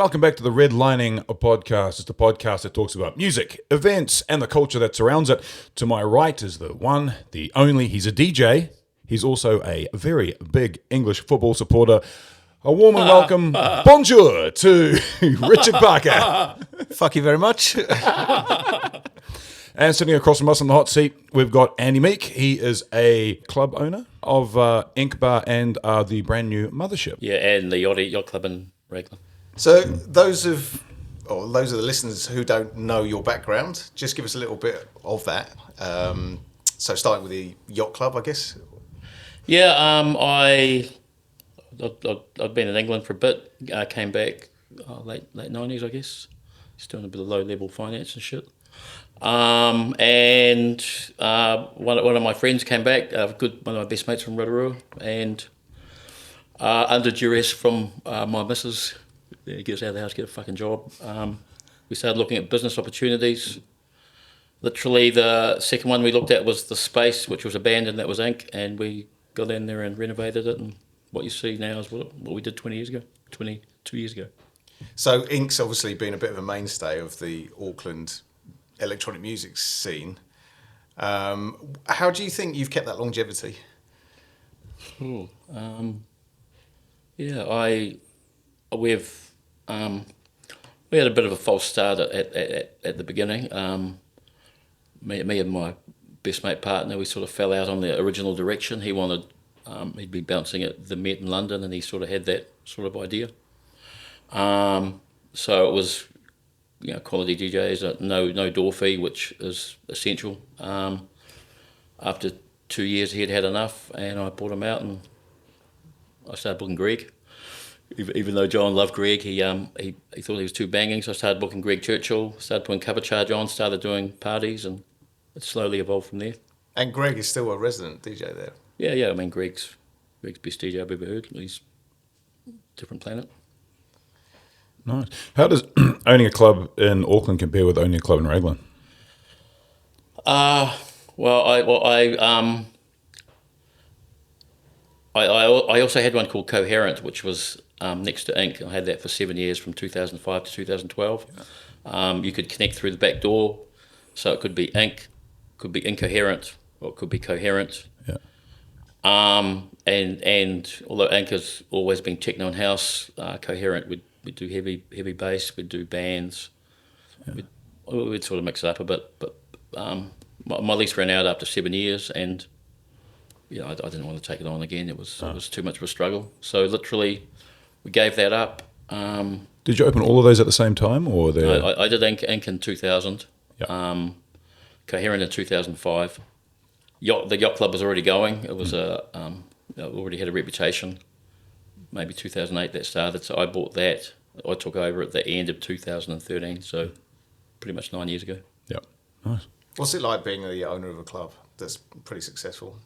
Welcome back to the Redlining Podcast. It's a podcast that talks about music, events, and the culture that surrounds it. To my right is the one, the only. He's a DJ. He's also a very big English football supporter. A warm and welcome bonjour to Richard Parker. Fuck you very much. And sitting across from us on the hot seat, we've got Andy Meek. He is a club owner of InkBar and the brand new Mothership. Yeah, and the yacht club in Raglan. So those of the listeners who don't know your background, just give us a little bit of that. So starting with the yacht club, I guess. Yeah, I'd been in England for a bit. Came back late 90s, I guess. Just doing a bit of low level finance and shit. And one of my friends came back. One of my best mates from Rotorua, and under duress from my missus, get us out of the house, get a fucking job. We started looking at business opportunities. Literally, the second one we looked at was the Space, which was abandoned. That was Ink, and we got in there and renovated it. And what you see now is what we did 22 years ago. So Ink's obviously been a bit of a mainstay of the Auckland electronic music scene. How do you think you've kept that longevity? We had a bit of a false start at the beginning. Me and my best mate partner, we sort of fell out on the original direction. He wanted, he'd be bouncing at the Met in London, and he sort of had that sort of idea. So it was, quality DJs, no door fee, which is essential. After 2 years, he had had enough, and I brought him out, and I started booking Greg. Even though John loved Greg, he thought he was too banging, so I started booking Greg Churchill, started putting cover charge on, started doing parties, and it slowly evolved from there. And Greg is still a resident DJ there? Yeah, I mean, Greg's best DJ I've ever heard. He's a different planet. Nice. How does owning a club in Auckland compare with owning a club in Raglan? I also had one called Coherent, which was next to Ink. I had that for 7 years, from 2005 to 2012. Yeah. You could connect through the back door, so it could be Ink, could be Incoherent, or it could be Coherent. Yeah. And although Ink has always been techno and house, Coherent would do heavy bass, we'd do bands. Yeah. We'd sort of mix it up a bit, but my lease ran out after 7 years, and I didn't want to take it on again. It was too much of a struggle. So literally, we gave that up. Did you open all of those at the same time, or I did Ink in 2000. Yep. Coherent in 2005. The yacht club was already going. It was already had a reputation. Maybe 2008 that started. So I bought that. I took over at the end of 2013. So pretty much 9 years ago. Yep. Nice. What's it like being the owner of a club that's pretty successful?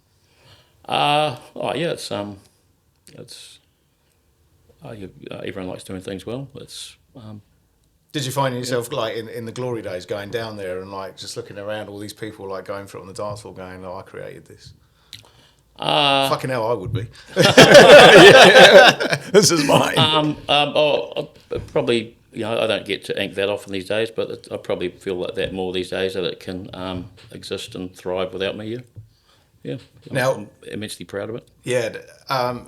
Everyone likes doing things well. Did you find yourself like in the glory days going down there and like just looking around all these people like going for it on the dance floor going, "Oh, I created this"? Fucking hell, I would be. This is mine. Probably. I don't get to Ink that often these days, but I probably feel like that more these days, that it can exist and thrive without me. Yeah. Now, I'm immensely proud of it. Yeah,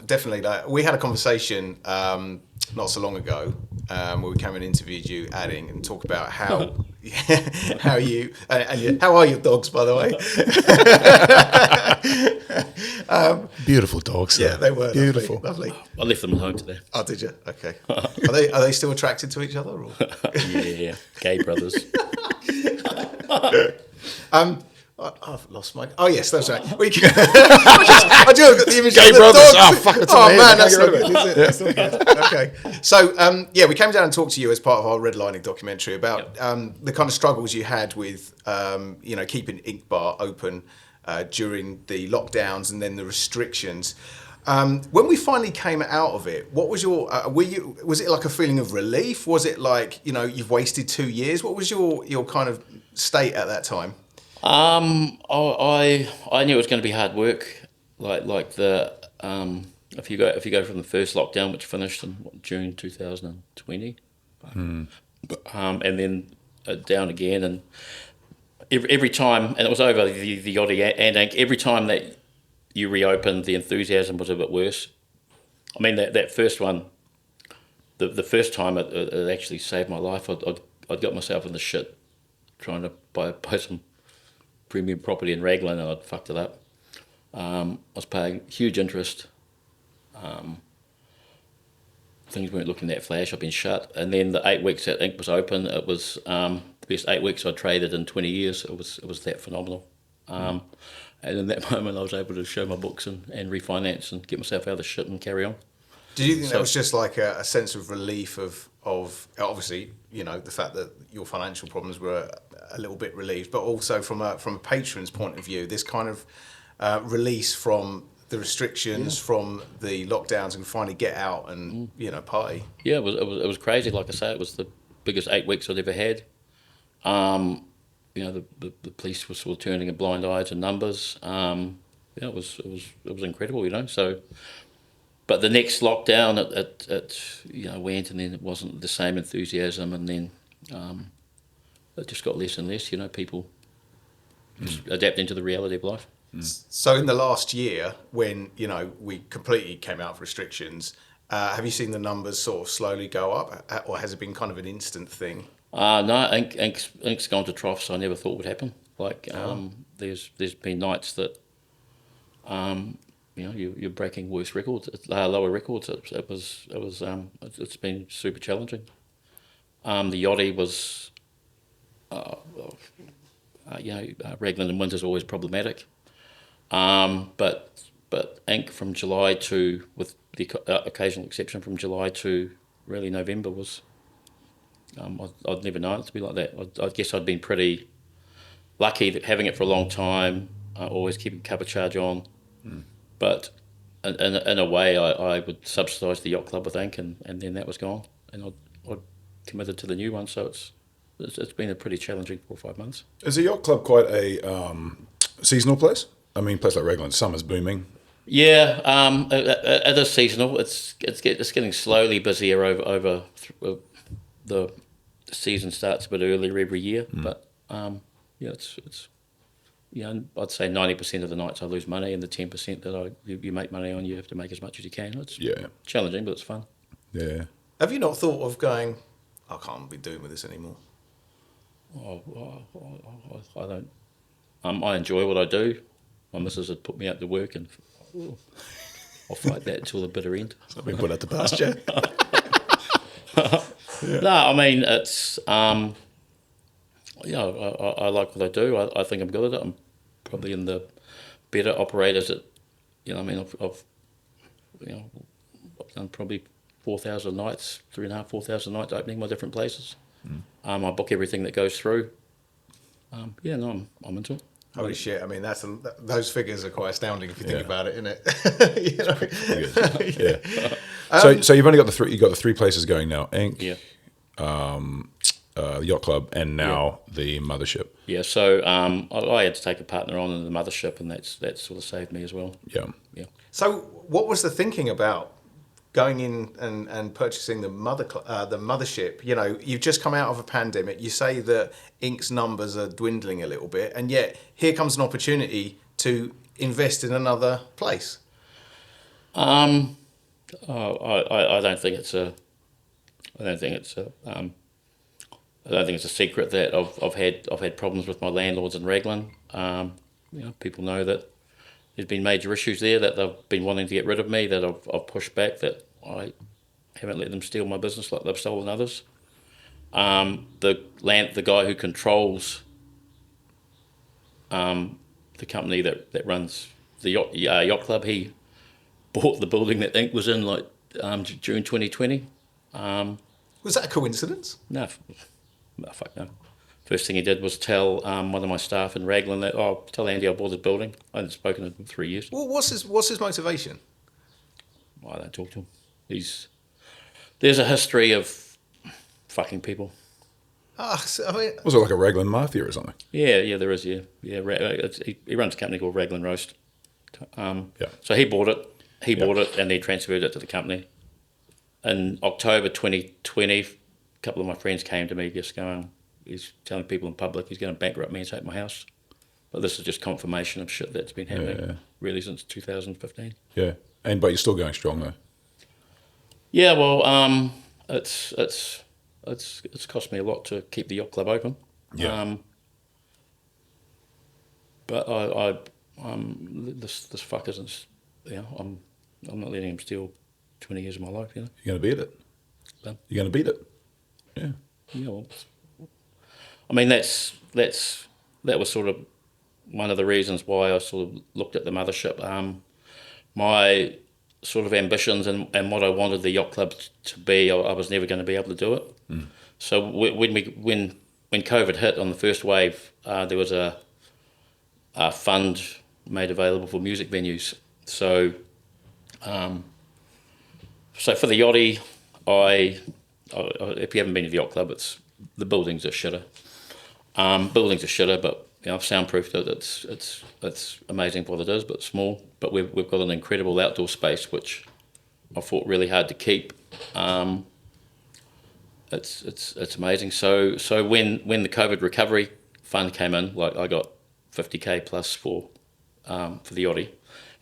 definitely. Like, we had a conversation not so long ago where we came and interviewed you, adding, and talk about how how are your dogs, by the way? Beautiful dogs. Yeah, they were beautiful, lovely. I left them at home today. Oh, did you? Okay. Are they still attracted to each other? Or? Yeah, gay brothers. I've lost my... Oh, yes, that's right. I do have got the image Gay of the brothers. dogs. Oh, fuck, it's in my head. Man, that's not good, is it? That's not good. Okay. So, we came down and talked to you as part of our Redlining documentary about the kind of struggles you had with, keeping InkBar open during the lockdowns and then the restrictions. When we finally came out of it, what was your... was it like a feeling of relief? Was it like, you've wasted 2 years? What was your kind of state at that time? I knew it was going to be hard work. Like the if you go from the first lockdown, which finished in June 2020, And then down again, and every time, and it was over the Yachty and Ink. Every time that you reopened, the enthusiasm was a bit worse. I mean, that first one, the first time it actually saved my life. I'd got myself in the shit trying to buy some premium property in Raglan, and I'd fucked it up. I was paying huge interest. Things weren't looking that flash. I've been shut. And then the 8 weeks that Ink was open, it was the best 8 weeks I'd traded in 20 years. It was that phenomenal. And in that moment, I was able to show my books and refinance and get myself out of the shit and carry on. Did you think that was just like a sense of relief of obviously, the fact that your financial problems were a little bit relieved, but also from a patron's point of view, this kind of release from the restrictions, from the lockdowns, and finally get out and party? Yeah, it was crazy. Like I say, it was the biggest 8 weeks I'd ever had. The police were sort of turning a blind eye to numbers. It was incredible. So. But the next lockdown, it went, and then it wasn't the same enthusiasm, and then it just got less and less. People just adapting to the reality of life. So in the last year, when we completely came out of restrictions, have you seen the numbers sort of slowly go up, or has it been kind of an instant thing? No, Ink's gone to troughs I never thought would happen. There's been nights that. You're breaking worse records, lower records. It's been super challenging. The Yachty was, Raglan and winter's always problematic. But Ink from July to, with the occasional exception from July to really November was, I'd never known it to be like that. I guess I'd been pretty lucky that having it for a long time, always keeping cover charge on. But in a way, I would subsidise the yacht club with Ink, and then that was gone, and I'd committed to the new one. So it's been a pretty challenging 4 or 5 months. Is the yacht club quite a seasonal place? I mean, place like Raglan, summer's booming. Yeah, it is seasonal. It's getting slowly busier over the season starts a bit earlier every year, but it's. I'd say 90% of the nights I lose money, and the 10% that you make money on, you have to make as much as you can. It's challenging, but it's fun. Yeah. Have you not thought of going, I can't be doing with this anymore? I don't. I enjoy what I do. My missus had put me out to work, and I'll fight that till the bitter end. It's not been put out to pasture. No, I mean, it's... I like what I do. I think I'm good at it. I'm probably in the better operators at, I've done probably 4,000 nights, 3,500, 4,000 nights opening my different places. I book everything that goes through. I'm into it. Holy shit! I mean, those figures are quite astounding if you think about it, isn't it? Yeah. So you've only got the three places going now: Ink, the yacht club, and now the Mothership. Yeah. So I had to take a partner on in the Mothership, and that sort of saved me as well. Yeah. Yeah. So what was the thinking about going in and purchasing the Mothership? You've just come out of a pandemic. You say that Ink's numbers are dwindling a little bit, and yet here comes an opportunity to invest in another place. I don't think it's a secret that I've had problems with my landlords in Raglan. People know that there's been major issues there, that they've been wanting to get rid of me, that I've pushed back, that I haven't let them steal my business like they've stolen others. The guy who controls the company that runs the yacht club, he bought the building that Ink was in June 2020. Was that a coincidence? No, fuck no. First thing he did was tell one of my staff in Raglan that, tell Andy I bought his building. I hadn't spoken to him in 3 years. Well, what's his motivation? I don't talk to him. There's a history of fucking people. Was it like a Raglan mafia or something? Yeah, there is. Yeah. He runs a company called Raglan Roast. So he bought it. He bought it, and he transferred it to the company. In October 2020, couple of my friends came to me just going, he's telling people in public he's going to bankrupt me and take my house. But this is just confirmation of shit that's been happening really since 2015. Yeah, but you're still going strong though. Yeah, well, it's cost me a lot to keep the yacht club open. Yeah. But this fuck isn't. I'm not letting him steal 20 years of my life. You're going to beat it. But, You're going to beat it. Yeah. Yeah. Well, I mean that was sort of one of the reasons why I sort of looked at the Mothership. My sort of ambitions and what I wanted the yacht club to be, I was never going to be able to do it. Mm. So when COVID hit on the first wave, there was a fund made available for music venues. So for the yachty, if you haven't been to the yacht club, the buildings are shitter. But I've soundproofed it. It's amazing what it is, but small. But we've got an incredible outdoor space which I fought really hard to keep. It's amazing. So when the COVID recovery fund came in, like I got 50k plus for the yachty,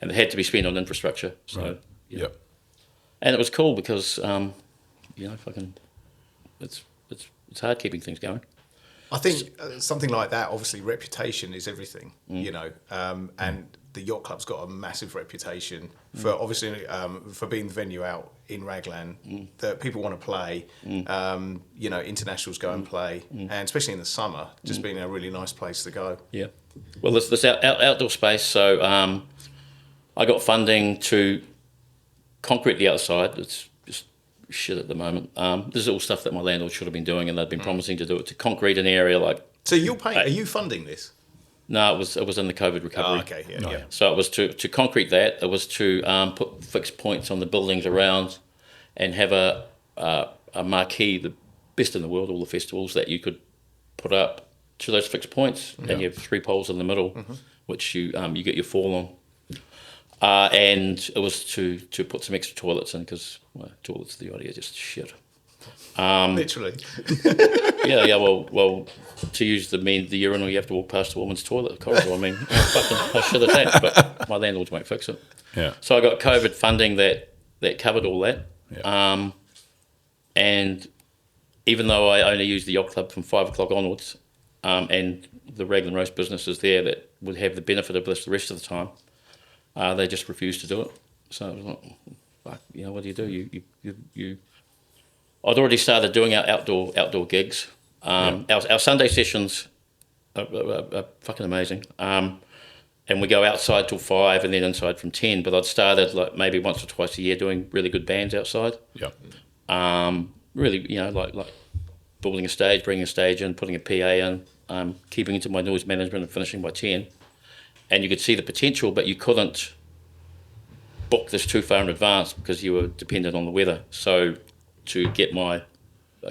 and it had to be spent on infrastructure. So right. Yeah. And it was cool because it's hard keeping things going. I think something like that, obviously reputation is everything, and the yacht club's got a massive reputation for obviously for being the venue out in Raglan that people want to play. Internationals go and play, and especially in the summer, just being a really nice place to go. Yeah. Well, this outdoor space. So I got funding to concrete the outside. It's just shit at the moment. This is all stuff that my landlord should have been doing, and they'd been promising to do it, to concrete an area like. So you're paying? Are you funding this? No, it was in the COVID recovery. Oh, okay, yeah. So it was to concrete that. It was to put fixed points on the buildings around, and have a marquee, the best in the world, all the festivals that you could put up to those fixed points, and you have 3 poles in the middle, which you get your fall on. And it was to put some extra toilets in, because toilets in the yachty are just shit. Literally. Yeah. Well, to use the urinal, you have to walk past the woman's toilet corridor. I mean, how shit is that? But my landlords won't fix it. Yeah. So I got COVID funding that covered all that. Yeah. And even though I only used the yacht club from 5 o'clock onwards, and the Raglan roast business is there that would have the benefit of this the rest of the time, they just refused to do it. So it was like, fuck, what do you do? You I'd already started doing our outdoor gigs. Our Sunday sessions are fucking amazing. And we go outside till 5 and then inside from 10. But I'd started like maybe once or twice a year doing really good bands outside. Yeah. Really, like building a stage, bringing a stage in, putting a PA in, keeping into my noise management and finishing by 10. And you could see the potential, but you couldn't book this too far in advance because you were dependent on the weather. So to get my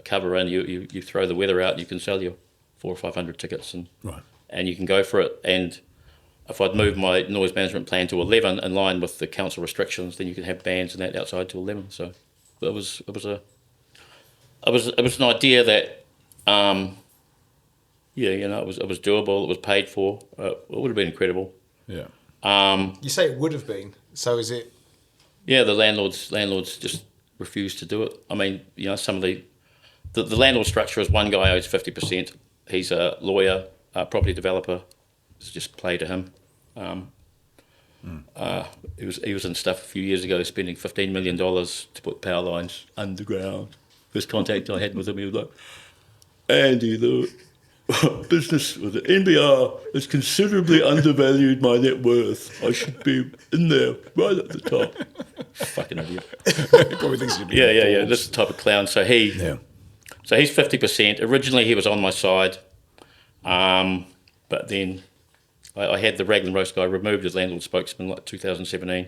cover in, you throw the weather out and you can sell your 400 or 500 tickets and you can go for it. And if I'd moved my noise management plan to 11 in line with the council restrictions, then you could have bands and that outside to 11. So it was an idea that it was doable, it was paid for, it would have been incredible. Yeah. You say it would have been, so is it? Yeah, the landlords just refused to do it. I mean, some of the landlord structure is one guy owes 50%. He's a lawyer, a property developer. It's just play to him. He was in stuff a few years ago, spending $15 million to put power lines underground. First contact I had with him, he was like, Andy, the business with the NBR has considerably undervalued my net worth. I should be in there right at the top. Fucking idiot. Probably thinks you'd be yeah. This is the type of clown. So he's 50%. Originally he was on my side, but then I had the Raglan roast guy removed as landlord spokesman like 2017.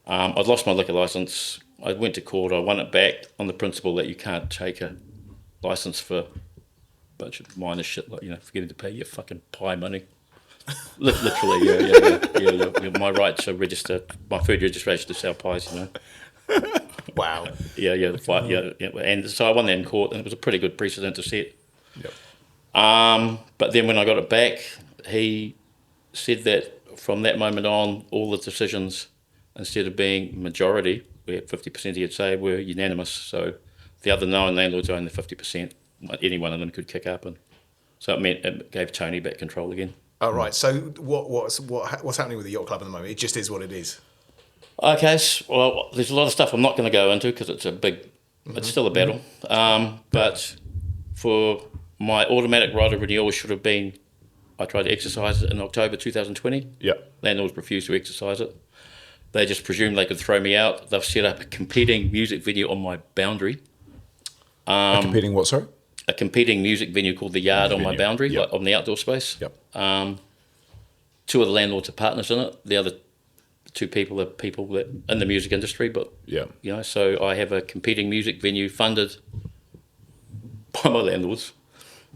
I'd lost my liquor license. I went to court. I won it back on the principle that you can't take a license for bunch of minor shit like forgetting to pay your fucking pie money. Literally, yeah. My right to register my food registration to sell pies. Wow. The fight, and so I won that in court, and it was a pretty good precedent to set. Yep. But then when I got it back, he said that from that moment on, all the decisions, instead of being majority, where 50% he'd say, were unanimous. So the other 9 landlords owned the 50%. Any one of them could kick up, and so it meant it gave Tony back control again. Oh, right. So what's happening with the yacht club at the moment? It just is what it is. Okay, well, there's a lot of stuff I'm not going to go into because it's it's still a battle. But for my automatic right of renewal should have been, I tried to exercise it in October 2020. Yeah. Landlords refused to exercise it. They just presumed they could throw me out. They've set up a competing music venue on my boundary. Competing what, sorry? A competing music venue called The Yard on my boundary, Yep. like on the outdoor space. Yep. 2 of the landlords are partners in it. The other 2 people are people that in the music industry, but Yeah. so I have a competing music venue funded by my landlords,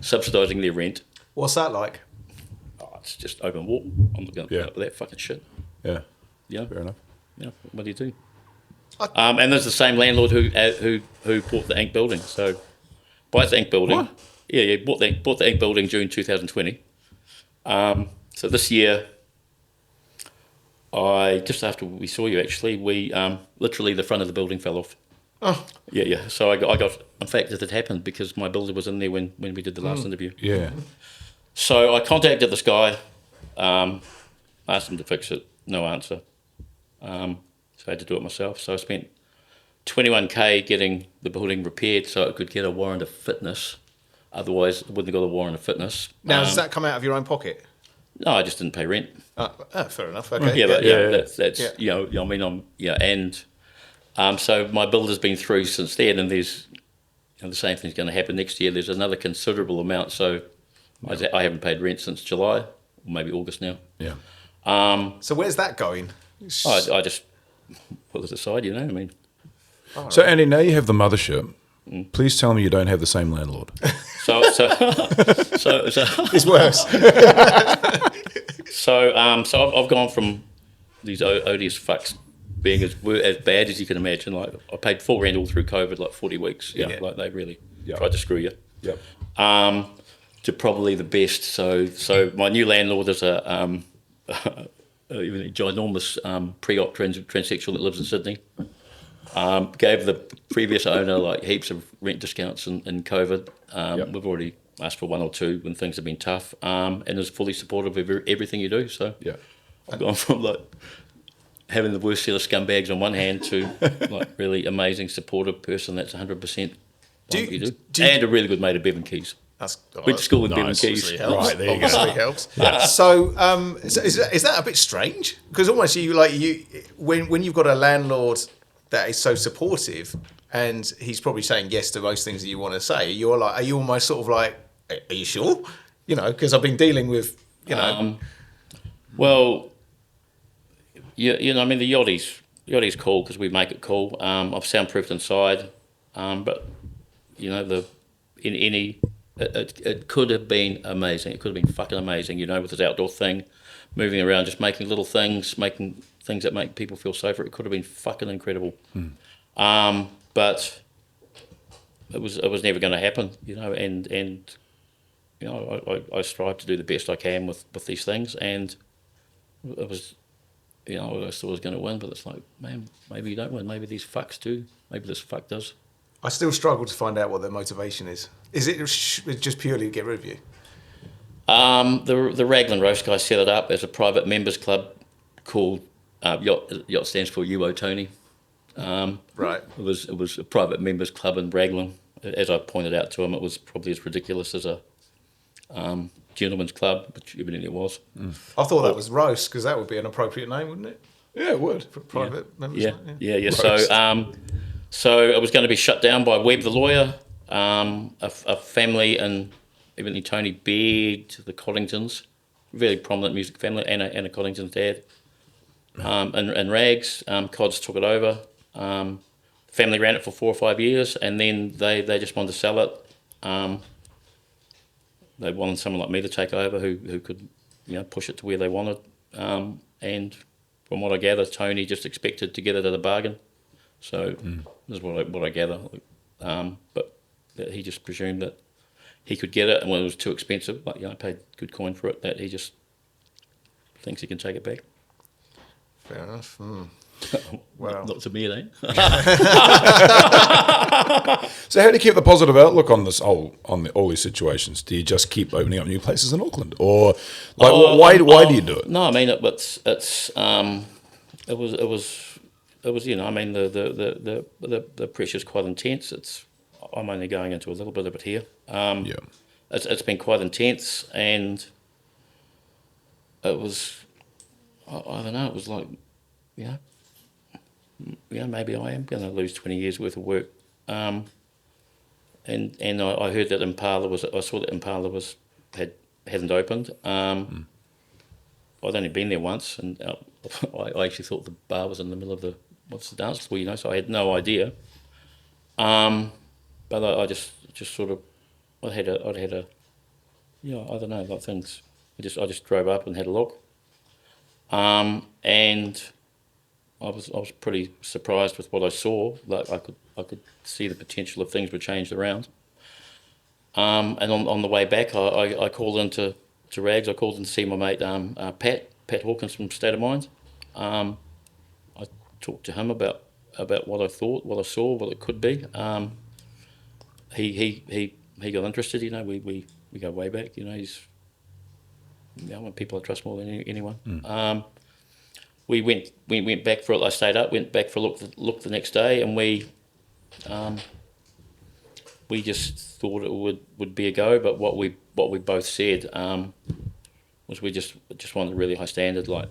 subsidising their rent. What's that like? Oh, it's just open walk. I'm not going to put up with that fucking shit. Yeah. Yeah. Fair enough. Yeah. What do you do? And there's the same landlord who bought the Ink building. So buys the Ink building. What? Yeah. Bought the Ink building June 2020. So this year, just after we saw you, actually, we literally the front of the building fell off. Oh. Yeah. So I got. In fact, it had happened because my builder was in there when we did the last interview. Yeah. So I contacted this guy, asked him to fix it. No answer. So I had to do it myself. So I spent $21,000 getting the building repaired so it could get a warrant of fitness. Otherwise, it wouldn't have got a warrant of fitness. Now, does that come out of your own pocket? No, I just didn't pay rent. Fair enough. Okay. So my builder's been through since then, and there's the same thing's going to happen next year. There's another considerable amount. So I haven't paid rent since July, or maybe August now. Yeah. So where's that going? I just put it aside, I mean. So, Andy, now you have the Mothership. Please tell me you don't have the same landlord. So It's worse. So I've gone from these odious fucks being as bad as you can imagine. Like I paid full rent all through COVID, like 40 weeks. Yeah. Like they really tried to screw you. Yep. To probably the best. So my new landlord is a ginormous pre-op transsexual that lives in Sydney. Gave the previous owner like heaps of rent discounts in COVID. We've already asked for 1 or 2 when things have been tough, and is fully supportive of everything you do. So I've gone from like having the worst set of scumbags on one hand to like really amazing supportive person that's 100% what you do. And a really good mate of Bevan Keys. Went to school with Bevan Keys. Right, there you go. Obviously helps. Yeah. So, is that a bit strange? Because almost when you've got a landlord that is so supportive, and he's probably saying yes to most things that you want to say, are you almost sort of like, are you sure? Because I've been dealing with, Well, I mean, the Yachty's cool because we make it cool. I've soundproofed inside, but it could have been amazing. It could have been fucking amazing, with this outdoor thing, moving around, just making little things, making things that make people feel safer. It could have been fucking incredible. But it was never going to happen, and I strive to do the best I can with these things, and it was, I thought I was going to win, but it's like, man, maybe you don't win. Maybe these fucks do. Maybe this fuck does. I still struggle to find out what their motivation is. Is it just purely to get rid of you? The Raglan Roast guy set it up as a private members club called Yacht stands for You Owe Tony. Right. It was a private members club in Raglan. As I pointed out to him, it was probably as ridiculous as a gentleman's club, which evidently it was. I thought that was roast, because that would be an appropriate name, wouldn't it? Yeah, it would. For private members. Yeah. Roast. So it was going to be shut down by Webb the lawyer, a family, and evidently Tony begged the Coddingtons, very prominent music family, and a Coddington's dad, and Rags. Cods took it over. Family ran it for 4 or 5 years, and then they just wanted to sell it. They wanted someone like me to take over who could push it to where they wanted. And from what I gather, Tony just expected to get it at a bargain. So this is what I gather. But that he just presumed that he could get it, and when it was too expensive, like I paid good coin for it, that he just thinks he can take it back. Fair enough. Wow. Not to me, it ain't. So how do you keep the positive outlook on this all these situations? Do you just keep opening up new places in Auckland, or like why do you do it? No, I mean it was you know, I mean the pressure's quite intense. I'm only going into a little bit of it here. It's been quite intense, and it was I don't know. It was like maybe I am going to lose 20 years worth of work. And I heard that I saw that Impala hadn't opened. I'd only been there once, and I actually thought the bar was in the middle of the dance floor, you know, so I had no idea. But I just sort of, I'd had a I don't know, like things. I just drove up and had a look. And I was pretty surprised with what I saw. Like I could see the potential of things were changed around. And on the way back, I called into Rags. I called in to see my mate Pat Hawkins from State of Mind. I talked to him about what I thought, what I saw, what it could be. He got interested. You know, we go way back. You know, he's one people I trust more than anyone. We went back for it. I stayed up, went back for a look the next day, and we just thought it would be a go. But what we both said was we just wanted a really high standard, like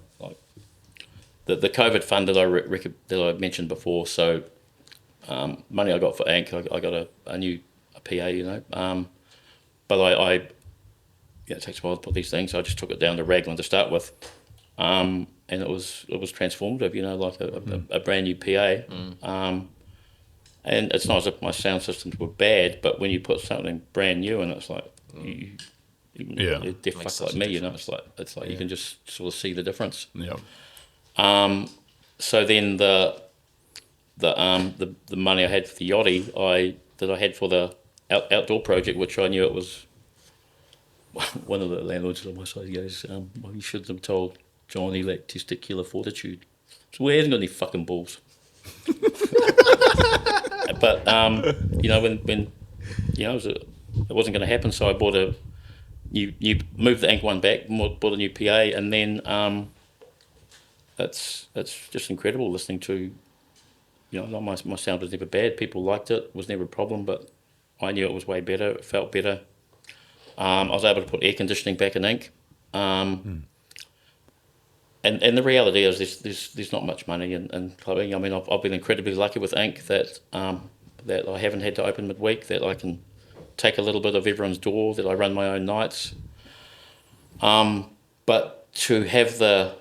the COVID fund that I mentioned before. So money I got for Ink, I got a new PA, you know. But I it takes a while to put these things. So I just took it down to Raglan to start with. And it was transformative, you know, like a brand new PA. And it's not as if my sound systems were bad, but when you put something brand new in, it's like you're deaf fuck like me, you know. It's like you can just sort of see the difference. Yeah. So then the money I had for the yachty, that I had for the outdoor project, which I knew it was. One of the landlords on my side goes, well, you should have told John he lacked testicular fortitude. So he hasn't got any fucking balls. But you know, when you know, it wasn't going to happen, so I bought you moved the Ink one back, bought a new PA, and then it's just incredible listening to, you know, my sound was never bad. People liked it. It was never a problem, but I knew it was way better. It felt better. I was able to put air conditioning back in Ink. And the reality is there's not much money in clubbing. I mean, I've been incredibly lucky with Ink that I haven't had to open midweek, that I can take a little bit of everyone's door, that I run my own nights. But to have to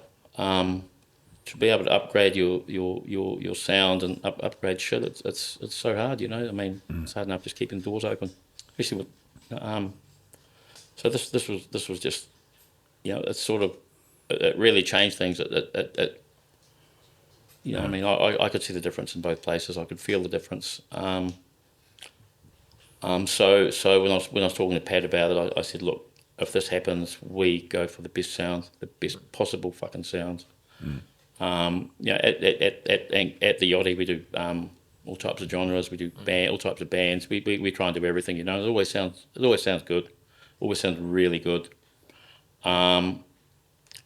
be able to upgrade your sound and upgrade shit, it's so hard, you know. I mean, it's hard enough just keeping doors open, especially with. So this was just, you know, it's sort of, it really changed things. It you know, I mean, I could see the difference in both places. I could feel the difference. So when I was talking to Pat about it, I said, look, if this happens, we go for the best sound, the best possible fucking sound. You know, at the yachty we do all types of genres. We do all types of bands. We try and do everything. You know, it always sounds good. Always sounds really good. And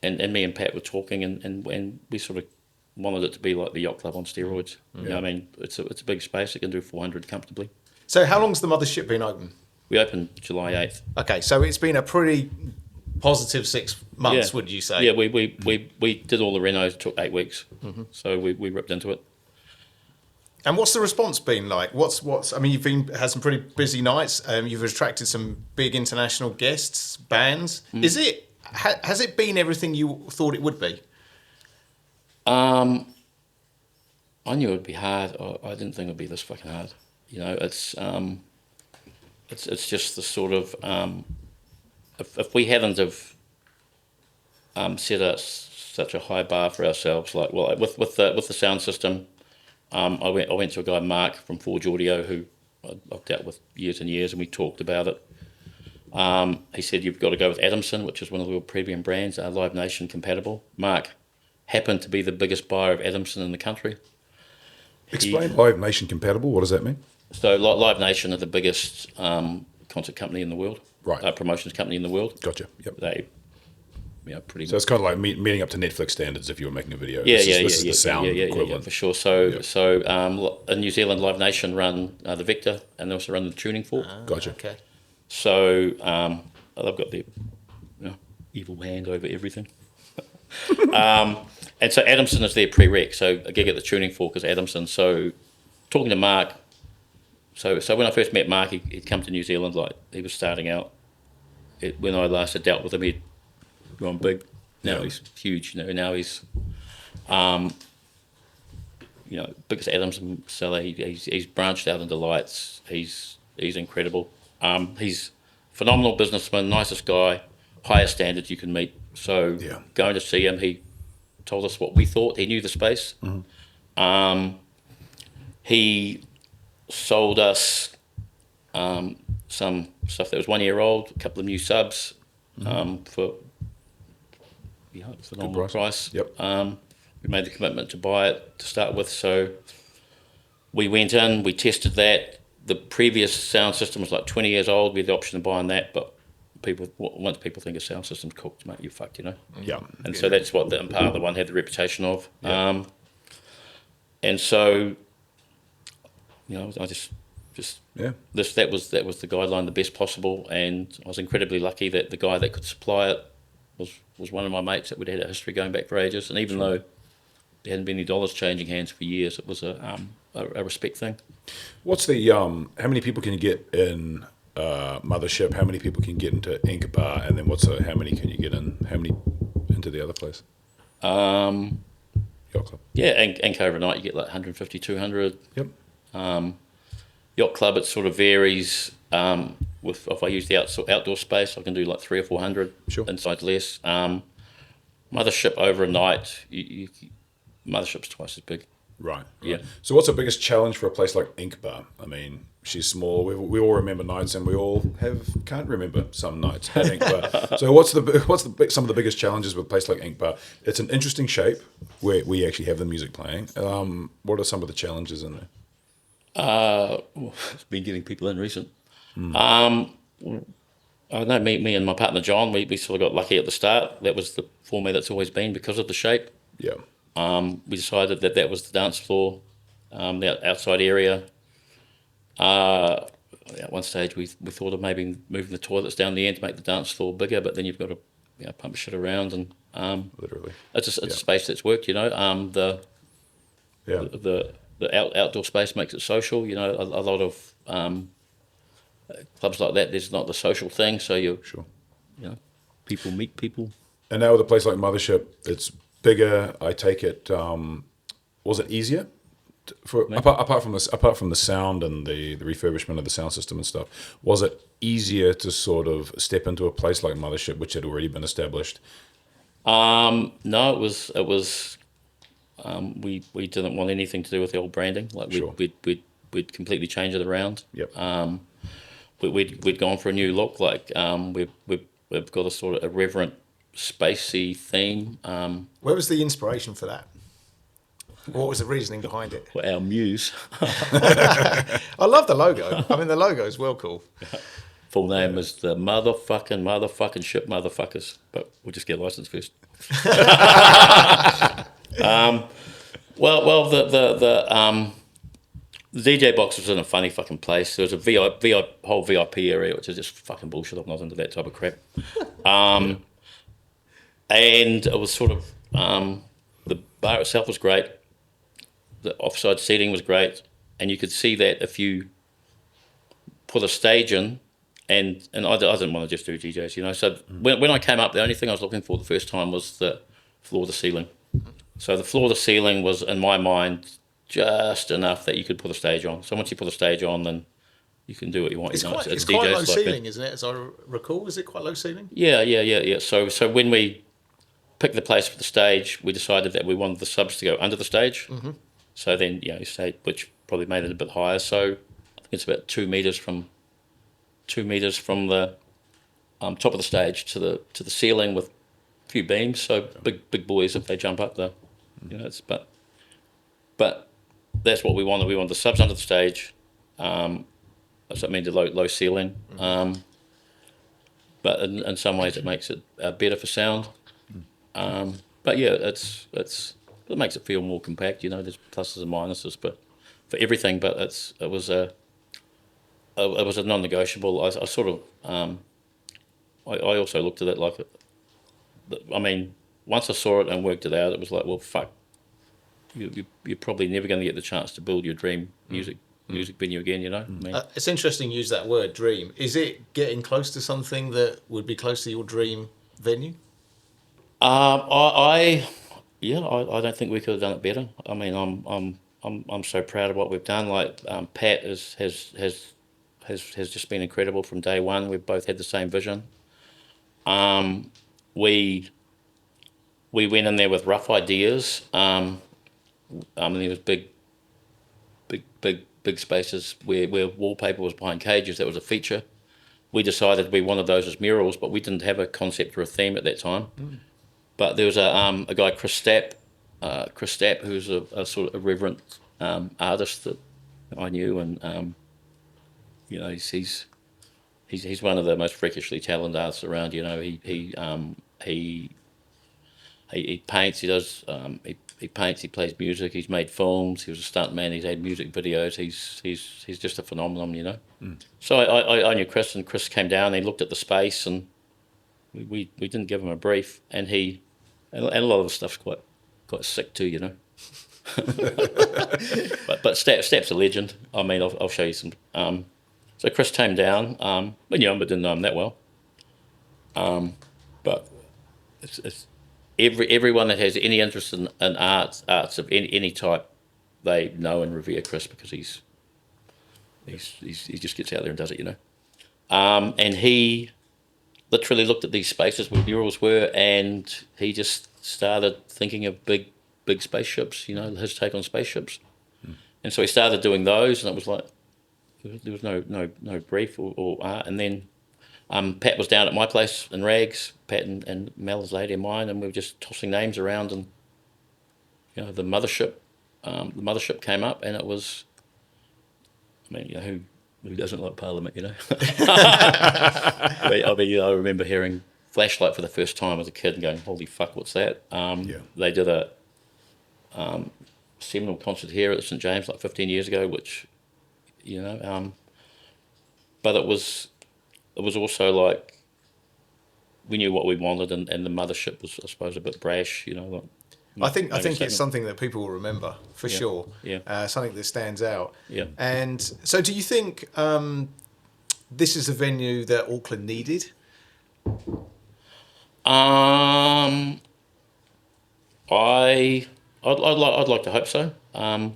me and Pat were talking, and we sort of wanted it to be like the yacht club on steroids. You know, I mean, it's a big space. It can do 400 comfortably. So how long's the Mothership been open? We opened July 8th. Okay, so it's been a pretty positive 6 months, would you say? Yeah, we did all the renos. It took 8 weeks. So we ripped into it. And what's the response been like? I mean, you've had some pretty busy nights. You've attracted some big international guests, bands. Has it been everything you thought it would be? I knew it would be hard. I didn't think it would be this fucking hard. You know, it's just the sort of if we hadn't have set such a high bar for ourselves, like with the sound system. I went to a guy, Mark, from Forge Audio, who I've dealt with years and years, and we talked about it. He said, you've got to go with Adamson, which is one of the real premium brands, Live Nation compatible. Mark happened to be the biggest buyer of Adamson in the country. Explain Live Nation compatible. What does that mean? So Live Nation are the biggest concert company in the world, right? Promotions company in the world. Gotcha. Yep. They, pretty. So it's kind of like meeting up to Netflix standards if you were making a video. Yeah, This is the sound equivalent. Yeah, for sure. So in New Zealand, Live Nation run the Victor, and they also run the Tuning Fork. Gotcha. Okay. So they've got their evil hand over everything. And so Adamson is their prereq. So a gig at the Tuning Fork is Adamson. So talking to Mark, so when I first met Mark, he'd come to New Zealand, like he was starting out. When I last had dealt with him, he'd gone big. Now he's huge. Now he's, biggest Adamson seller. He's branched out into lights. He's incredible. He's phenomenal businessman, nicest guy, highest standards you can meet. So going to see him, he told us what we thought. He knew the space. Mm-hmm. He sold us some stuff that was 1 year old, a couple of new subs for phenomenal price. Yep. We made the commitment to buy it to start with. So we went in, we tested that. The previous sound system was like 20 years old. We had the option of buying that, but once people think a sound system's cooked, mate, you're fucked, Yeah. And so that's what the Impala, the one, had the reputation of. Yeah. And so, I just that was the guideline, the best possible, and I was incredibly lucky that the guy that could supply it was one of my mates that we'd had a history going back for ages, and even though there hadn't been any dollars changing hands for years, it was a respect thing. What's the how many people can you get in Mothership? How many people can get into InkBar? And then how many can you get into the other place? Yacht Club. Yeah, and overnight you get like 150, 200. Yep. Yacht Club, it sort of varies. With if I use the outdoor space, I can do like 300 or 400. Sure. Inside less. Mothership over a night, Mothership's twice as big. Right. Yeah. So what's the biggest challenge for a place like InkBar? I mean, she's small. We all remember nights, and we all can't remember some nights at InkBar. So what's some of the biggest challenges with a place like InkBar? It's an interesting shape where we actually have the music playing. What are some of the challenges in there? It's been getting people in recent. I know me and my partner John, we sort of got lucky at the start. That was the format that's always been because of the shape. Yeah. We decided that was the dance floor, the outside area. At one stage we thought of maybe moving the toilets down the end to make the dance floor bigger, but then you've got to pump shit around, and literally it's a space that's worked. The outdoor space makes it social. A lot of clubs like that, there's not the social thing, so people meet people. And now with a place like Mothership, it's bigger. I take it. Was it easier apart from the sound and the refurbishment of the sound system and stuff? Was it easier to sort of step into a place like Mothership, which had already been established? No, it was. We didn't want anything to do with the old branding. Like we'd completely change it around. Yep. We'd gone for a new look. Like we've got a sort of irreverent, spacey theme. Where was the inspiration for that? What was the reasoning behind it? Well, our muse. I love the logo. I mean, the logo is well cool. Full name is the motherfucking ship motherfuckers, but we'll just get licensed first. Well, the DJ box was in a funny fucking place. There was a whole VIP area, which is just fucking bullshit. I'm not into that type of crap. And it was sort of the bar itself was great. The offside seating was great, and you could see that if you put a stage in, and I didn't want to just do DJs, So when I came up, the only thing I was looking for the first time was the floor to ceiling. So the floor to ceiling was, in my mind, just enough that you could put a stage on. So once you put a stage on, then you can do what you want. It's quite low ceiling, isn't it? As I recall, is it quite low ceiling? Yeah. So when we picked the place for the stage, we decided that we wanted the subs to go under the stage. Mm-hmm. So then, say, which probably made it a bit higher. So I think it's about 2 metres from the top of the stage to the ceiling with a few beams. So big boys, if they jump up, it's but that's what we wanted. We wanted the subs under the stage. So I mean the low ceiling. But in some ways it makes it better for sound. But yeah, it makes it feel more compact. There's pluses and minuses, but for everything. But it was a non-negotiable. I sort of I also looked at it like, I mean, once I saw it and worked it out, it was like, well, fuck, you're probably never going to get the chance to build your dream music venue again. I mean, it's interesting you use that word, dream. Is it getting close to something that would be close to your dream venue? I don't think we could have done it better. I mean, I'm so proud of what we've done. Like Pat has just been incredible from day one. We've both had the same vision. We went in there with rough ideas. There was big spaces where wallpaper was behind cages. That was a feature. We decided we wanted those as murals, but we didn't have a concept or a theme at that time. But there was a guy, Chris Stapp, who's a sort of irreverent artist that I knew, and he's one of the most freakishly talented artists around. He paints, he paints, he plays music, he's made films, he was a stuntman, he's had music videos, he's just a phenomenon. So I knew Chris, and Chris came down, he looked at the space, and we didn't give him a brief, and a lot of the stuff's quite sick too, but Stapp's a legend. I mean, I'll show you some. So Chris came down, but didn't know him that well. But it's everyone that has any interest in arts of any type, they know and revere Chris, because he just gets out there and does it, and he literally looked at these spaces where murals were, and he just started thinking of big spaceships, his take on spaceships. And so he started doing those, and it was like there was no brief or art. And then Pat was down at my place in Rags, Pat and Mel, his lady, and mine, and we were just tossing names around, and the Mothership came up, and it was, I mean, who doesn't like Parliament, I remember hearing Flashlight for the first time as a kid and going, holy fuck, what's that? They did a seminal concert here at St James like 15 years ago, which, but it was also like, we knew what we wanted, and the Mothership was, I suppose, a bit brash, like, I think it's something that people will remember for sure. Yeah. Something that stands out. Yeah. And so, do you think this is a venue that Auckland needed? I'd like to hope so. I'd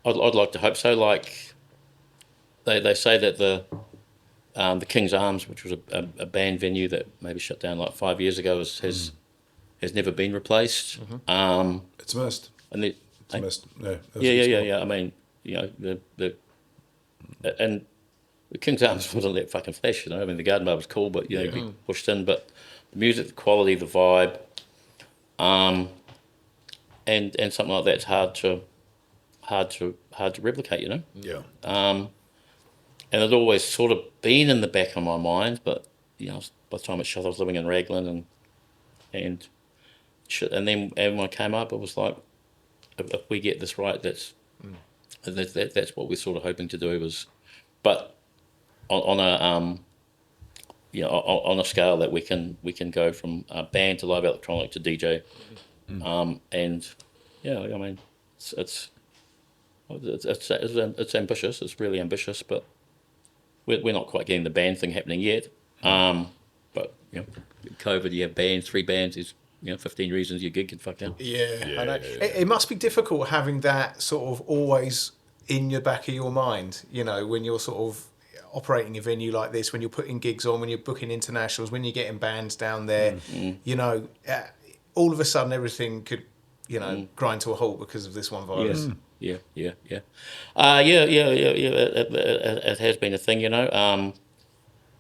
like to hope so. Like they say that the King's Arms, which was a band venue that maybe shut down like 5 years ago, has never been replaced. It's missed. And it's missed. Yeah. I mean, the King's Arms wasn't that fucking flash, I mean, the Garden Bar was cool, but you'd be pushed in. But the music, the quality, the vibe, and something like that's hard to replicate, Yeah. And it always sort of been in the back of my mind, but by the time it shut, I was living in Raglan and then when I came up, it was like, if we get this right, that's what we're sort of hoping to do. But on a scale that we can go from band to live electronic to DJ, and I mean it's ambitious. It's really ambitious, but we're not quite getting the band thing happening yet. But COVID, you have bands, 3 bands is 15 reasons your gig can fuck down. Yeah, I know. It must be difficult having that sort of always in your back of your mind, when you're sort of operating a venue like this, when you're putting gigs on, when you're booking internationals, when you're getting bands down there, all of a sudden everything could grind to a halt because of this one virus. Yeah. It has been a thing,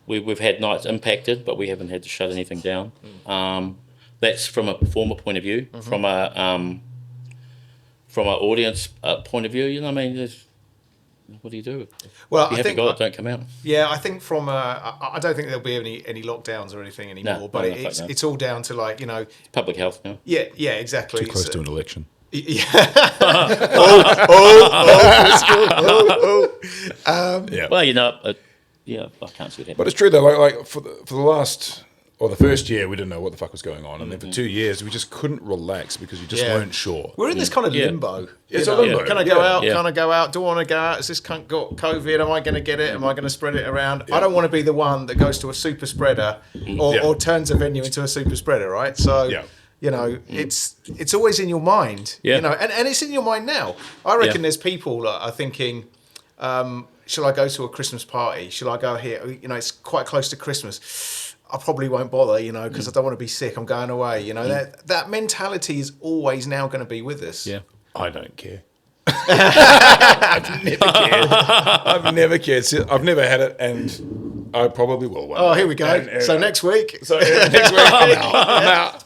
We've had nights impacted, but we haven't had to shut anything down. That's from a performer point of view. From an audience point of view, what do you do? Well, if you I haven't think got it, don't come out. Yeah, I think I don't think there'll be any lockdowns or anything anymore. But it's all down to public health now. Yeah, exactly. Too close to an election. Yeah. Well, I can't see it happening. But it's true though. Like for the last or the first year, we didn't know what the fuck was going on, and then for 2 years, we just couldn't relax because you just weren't sure. We're in this kind of limbo. It's a limbo. Can I go out? Can I go out? Do I want to go out? Has this cunt got COVID? Am I going to get it? Am I going to spread it around? I don't want to be the one that goes to a super spreader or turns a venue into a super spreader, right? So. Yeah. It's always in your mind, and it's in your mind now. I reckon there's people that are thinking, shall I go to a Christmas party? Shall I go here? It's quite close to Christmas. I probably won't bother, because I don't want to be sick. I'm going away. That mentality is always now going to be with us. Yeah. I don't care. I've never cared. I've never had it, and I probably will one day. Here we go. So next week. I'm out.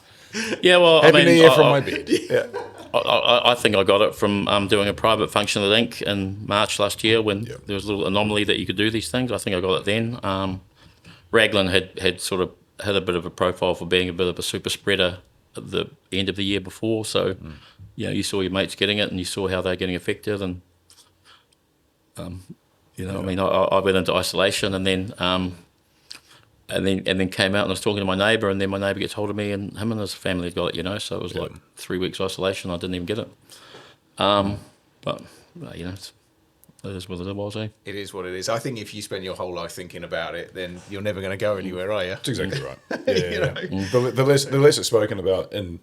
Yeah, well, Happy New Year from my bed. Yeah. I think I got it from doing a private function at Ink in March last year when there was a little anomaly that you could do these things. I think I got it then. Raglan had sort of had a bit of a profile for being a bit of a super spreader at the end of the year before. So, you saw your mates getting it and you saw how they're getting affected. And, I went into isolation and then came out and was talking to my neighbour, and then my neighbour gets hold of me, and him and his family had got it, so it was like 3 weeks isolation. I didn't even get it. But it is what it was, eh? It is what it is. I think if you spend your whole life thinking about it, then you're never going to go anywhere, are you? That's exactly right. The less it's spoken about in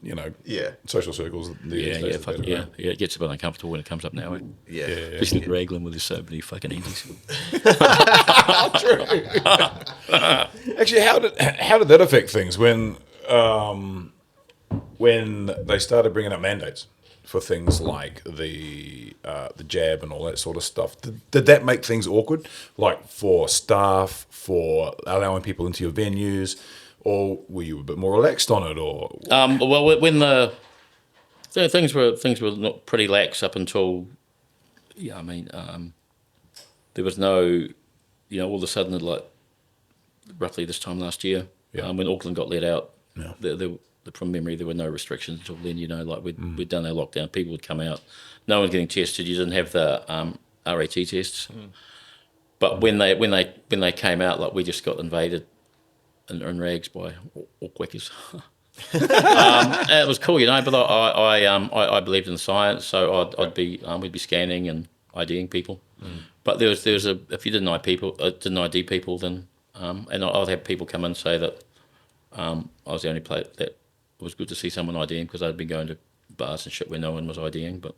social circles. It gets a bit uncomfortable when it comes up now. Eh? Yeah. Especially Raglan with his so many fucking Andys. True. Actually, how did that affect things when they started bringing up mandates for things like the jab and all that sort of stuff? Did that make things awkward, like for staff, for allowing people into your venues, or were you a bit more relaxed on it? Or well, when things were not pretty lax up until there was no, all of a sudden, like roughly this time last year, when Auckland got let out, from memory, there were no restrictions until then. We'd done our lockdown. People would come out. No one's getting tested. You didn't have the RAT tests. But when they came out, like we just got invaded in rags by Auckwackers. And it was cool, But I believed in the science, so we'd be scanning and IDing people. But there was if you didn't ID people, then and I'd have people come in and say that I was the only player that. It was good to see someone IDing because I'd been going to bars and shit where no one was IDing, but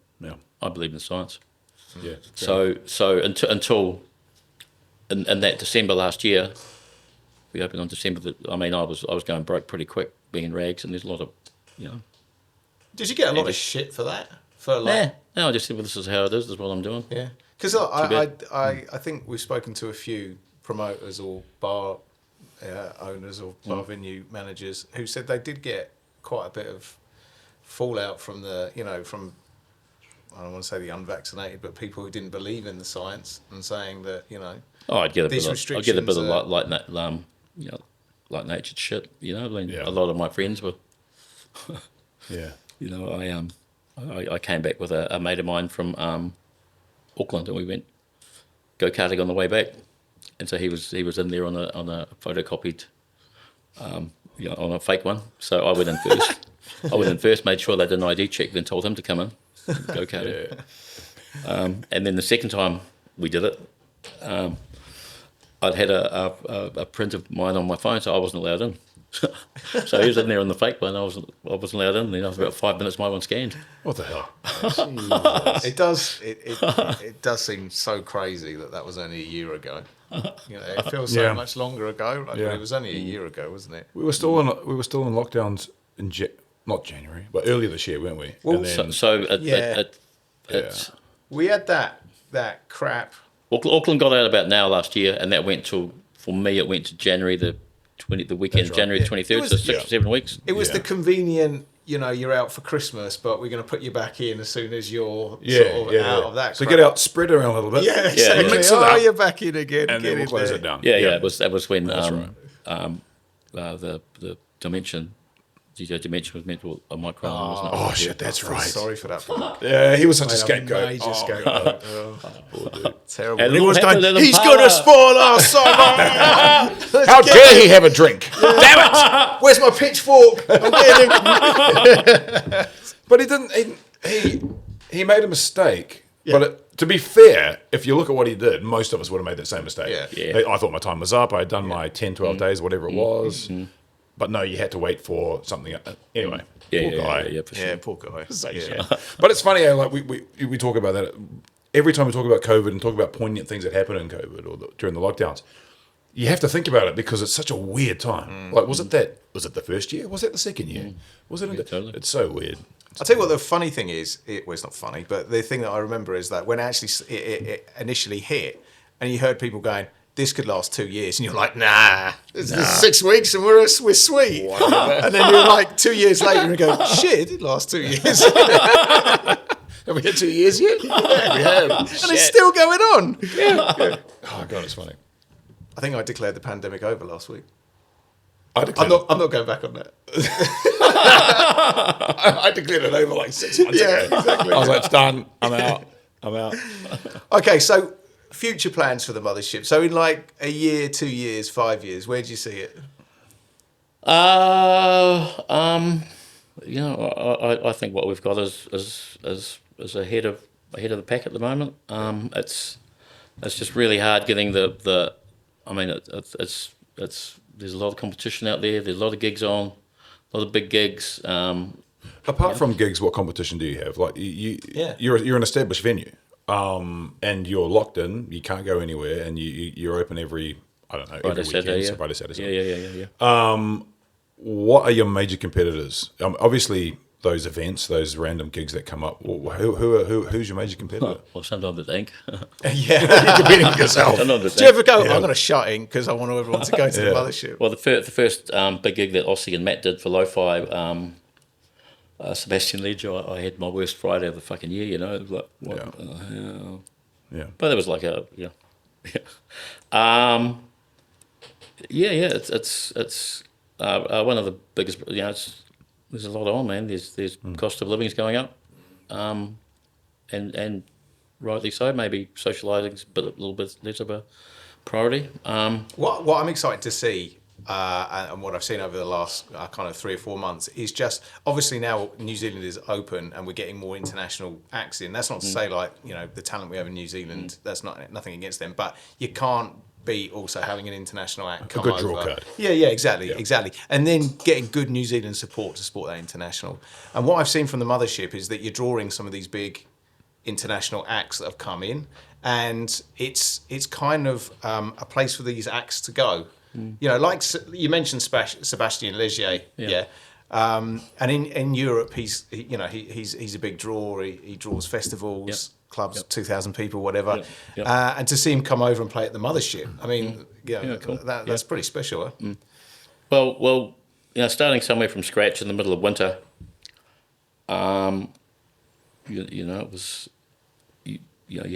I believe in science. Yeah. So until in that December last year, we opened on December. I was going broke pretty quick being in rags, and there's a lot of Did you get a lot of shit for that? No, I just said, well, this is how it is. This is what I'm doing. Yeah, because I think we've spoken to a few promoters or bar owners or bar venue managers who said they did get quite a bit of fallout from from I don't want to say the unvaccinated, but people who didn't believe in the science and saying that I'd get a bit of like natured shit. A lot of my friends were. I came back with a mate of mine from Auckland, and we went go-karting on the way back, and so he was in there on a photocopied. On a fake one. So I went in first. Made sure they did an ID check, then told him to come in, go karting. And then the second time we did it, I'd had a print of mine on my phone, so I wasn't allowed in. So he was in there on the fake one. I wasn't allowed in. Then after about 5 minutes, my one scanned. What the hell? It does seem so crazy that was only a year ago. It feels so much longer ago. But it was only a year ago, wasn't it? We were still in lockdowns not January, but earlier this year, weren't we? Well, and then, It's we had that crap. Auckland got out about now last year, and that went to, for me, it went to January the weekend of January 23rd, so 6 or 7 weeks. It was the convenient, you're out for Christmas, but we're going to put you back in as soon as you're out of that. So crap. get out, spread around a little bit. Yeah, exactly. Mix it up, you're back in again. and then we'll close it down. Yeah. That was when That's the Dimension. DJ Dimension was meant to Mike Cronin, wasn't it? Oh shit, that's right. Sorry for that. Yeah, he was such a scapegoat. Major scapegoat. Terrible. And Everyone's Little going, he's Impala. going to spoil our summer. How dare he have a drink? Damn it! Where's my pitchfork? I'm getting... But he didn't. He made a mistake. Yeah. But to be fair, if you look at what he did, most of us would have made that same mistake. Yeah. I thought my time was up. I had done my 10, 12 days, whatever it was. But no, you had to wait for something. Anyway, poor guy. Yeah, for sure. Yeah, poor guy. Yeah. But it's funny, like we talk about that every time we talk about COVID and talk about poignant things that happened in COVID or during the lockdowns. You have to think about it because it's such a weird time. Like, was it the first year? Was it the second year? Was it? Totally. It's so weird. I'll tell you what the funny thing is. It's not funny, but the thing that I remember is that when it initially hit, and you heard people going, this could last 2 years, and you're like, nah. This is 6 weeks and we're sweet. And then you're like 2 years later and you go, shit, it did last 2 years. Have we had 2 years yet? Yeah, we have. And it's still going on. Yeah. Oh god, it's funny. I think I declared the pandemic over last week. I'm not going back on that. I declared it over like 6 months ago. Exactly. I was like, it's done. I'm out. Okay, so future plans for the Mothership. So in like a year, 2 years, 5 years, where do you see it? I think what we've got is ahead of the pack at the moment. It's just really hard getting the. I mean, it's there's a lot of competition out there. There's a lot of gigs on, a lot of big gigs. Apart from gigs, what competition do you have? Like you're an established venue, and you're locked in. You can't go anywhere, and you're open every Friday, Saturday. Yeah. What are your major competitors? Obviously, those events, those random gigs that come up. Who's your major competitor? Well, sometimes it's Ink. Yeah, you're competing with yourself. Do you ever go? I'm going to shut Ink because I want everyone to go to the Mothership. Well, the first big gig that Ossie and Matt did for Lo-Fi, Sebastian Ledger, I had my worst Friday of the fucking year. It was like, what the hell? Yeah. But it was like it's one of the biggest. There's a lot on, man. There's cost of living's going up, and rightly so. Maybe socialising's a little bit less of a priority. What I'm excited to see, and what I've seen over the last kind of 3 or 4 months, is just obviously now New Zealand is open and we're getting more international acts in. That's not to say like the talent we have in New Zealand. That's nothing against them, but you can't be also having an international act come good over. draw card. Yeah, exactly. And then getting good New Zealand support to support that international. And what I've seen from the Mothership is that you're drawing some of these big international acts that have come in, and it's kind of a place for these acts to go. Like you mentioned Sebastian Legier, and in Europe he's a big draw. He draws festivals. Clubs, 2,000 people, whatever, and to see him come over and play at the Mothership, I mean, cool. That's pretty special. Huh? Well, starting somewhere from scratch in the middle of winter, it was, you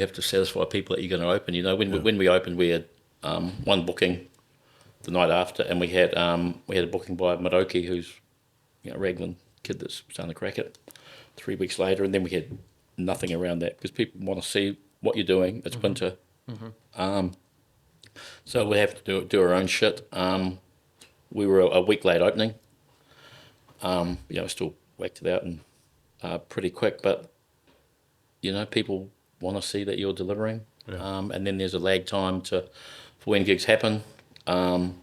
have to satisfy people that you're going to open. When we opened, we had one booking the night after, and we had a booking by Maroki, who's a Raglan kid that's starting to crack it. 3 weeks later, and then we had nothing around that because people want to see what you're doing. It's winter, so we have to do our own shit. We were a week late opening. Still whacked it out and pretty quick, but people want to see that you're delivering. And then there's a lag time for when gigs happen. You